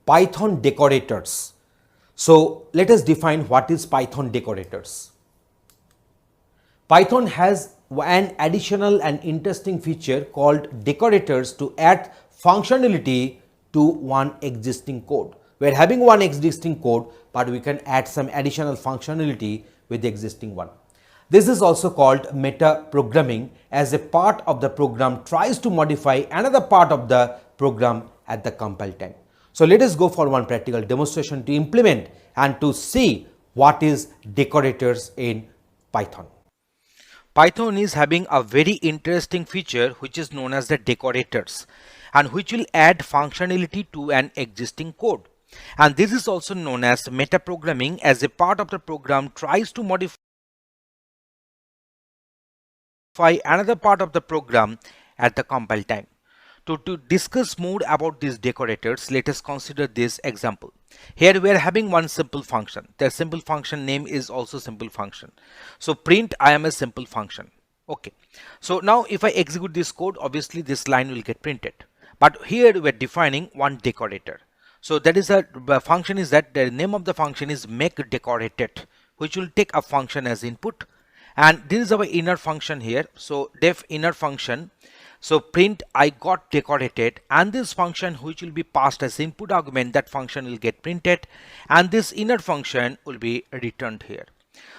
Python decorators. So let us define what is Python decorators. Python has an additional and interesting feature called decorators to add functionality to one existing code. We are having one existing code, but we can add some additional functionality with the existing one. This is also called meta programming, as a part of the program tries to modify another part of the program at the compile time. So let us go for one practical demonstration to implement and to see what is decorators in Python. Python is having a very interesting feature which is known as the decorators, and which will add functionality to an existing code. And this is also known as metaprogramming, as a part of the program tries to modify another part of the program at the compile time. To discuss more about these decorators, let us consider this example. Here we are having one simple function. The simple function name is also simple function. So print I am a simple function. Okay. So now if I execute this code, obviously this line will get printed. But here we are defining one decorator. So that is the function is that the name of the function is make decorated, which will take a function as input. And this is our inner function here. So def inner function. So print I got decorated, and this function which will be passed as input argument, that function will get printed, and this inner function will be returned here.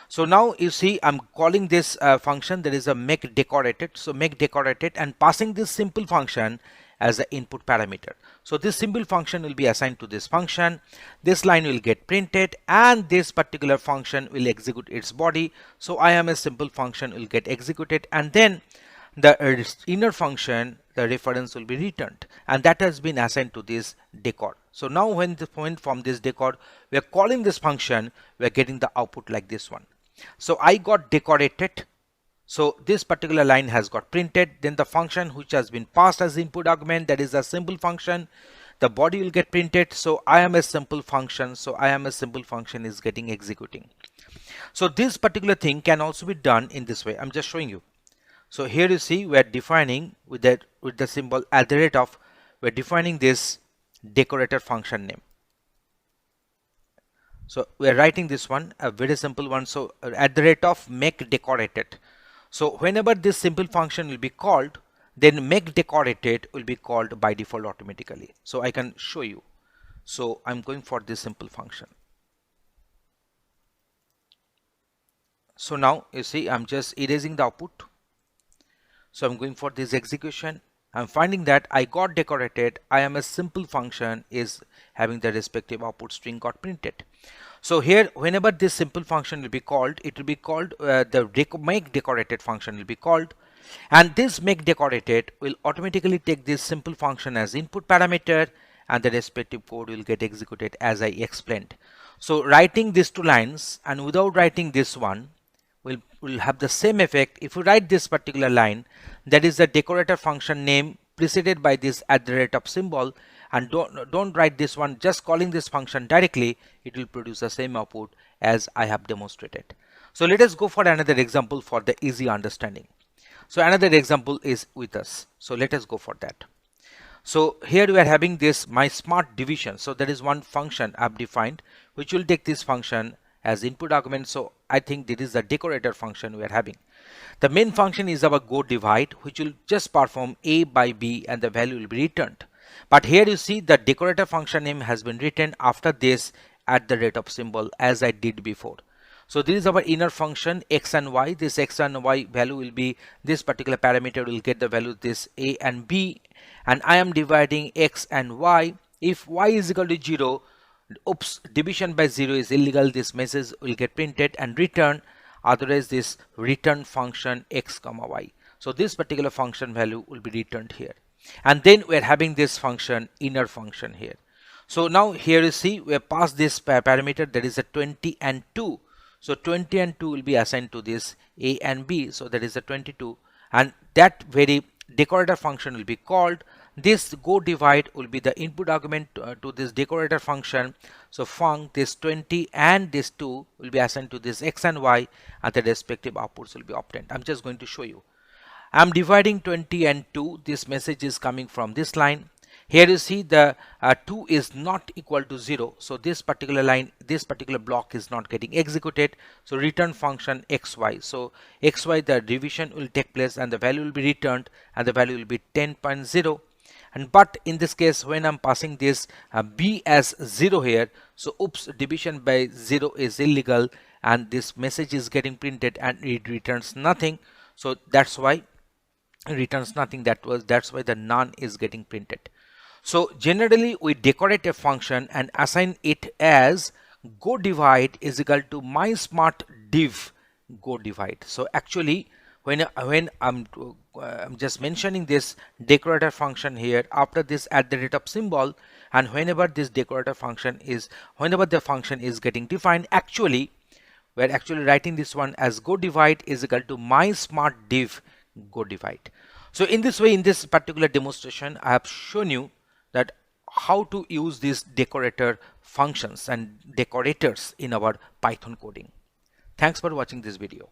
So now you see I'm calling this function, that is a make decorated. So make decorated and passing this simple function as the input parameter. So this simple function will be assigned to this function. This line will get printed, and this particular function will execute its body. So I am a simple function will get executed, and then the inner function, the reference will be returned, and that has been assigned to this decor. So now when from this decor we are calling this function, we are getting the output like this one. So I got decorated. So this particular line has got printed. Then the function which has been passed as input argument, that is a simple function, the body will get printed. So I am a simple function. So I am a simple function is getting executing. So this particular thing can also be done in this way. I'm just showing you. So here you see we are defining with the symbol at the rate of, we are defining this decorator function name. So we are writing this one, a very simple one. So at the rate of make decorated. So whenever this simple function will be called, then make decorated will be called by default automatically. So I can show you. So I'm going for this simple function. So now you see I'm just erasing the output. So I'm going for this execution. I'm finding that I got decorated. I am a simple function is having the respective output string got printed. So here whenever this simple function will be called, it will be called the make decorated function will be called, and this make decorated will automatically take this simple function as input parameter, and the respective code will get executed as I explained. So writing these two lines and without writing this one will have the same effect. If you write this particular line, that is the decorator function name preceded by this at the rate of symbol, and don't write this one, just calling this function directly, it will produce the same output as I have demonstrated. So let us go for another example for the easy understanding. So another example is with us. So let us go for that. So here we are having this my smart division. So there is one function I have defined which will take this function as input argument. So I think this is the decorator function we are having. The main function is our go divide, which will just perform a by b and the value will be returned. But here you see the decorator function name has been written after this at the rate of symbol as I did before. So this is our inner function x and y. This x and y value will be this particular parameter will get the value this a and b, and I am dividing x and y. If y is equal to 0, oops, division by 0 is illegal. This message will get printed and returned. Otherwise this return function x comma y. So this particular function value will be returned here, and then we're having this function inner function here. So now here you see we have passed this parameter, that is a 20 and 2. So 20 and 2 will be assigned to this a and b. So that is a 22, and that very decorator function will be called. This go divide will be the input argument to this decorator function. So func this 20 and this 2 will be assigned to this x and y, and the respective outputs will be obtained. I'm just going to show you. I'm dividing 20 and 2. This message is coming from this line. Here you see the 2 is not equal to 0. So this particular line, this particular block is not getting executed. So return function xy. So xy, the division will take place and the value will be returned and the value will be 10.0. And but in this case, when I'm passing this b as 0 here, so oops, division by 0 is illegal and this message is getting printed and it returns nothing. So that's why it returns nothing. That's why the none is getting printed. So generally we decorate a function and assign it as go divide is equal to my smart div go divide. So actually when I'm just mentioning this decorator function here, after this at the rate of symbol, and whenever this decorator function is, whenever the function is getting defined, actually we're actually writing this one as go divide is equal to my smart div go divide. So in this way, in this particular demonstration, I have shown you that how to use these decorator functions and decorators in our Python coding. Thanks for watching this video.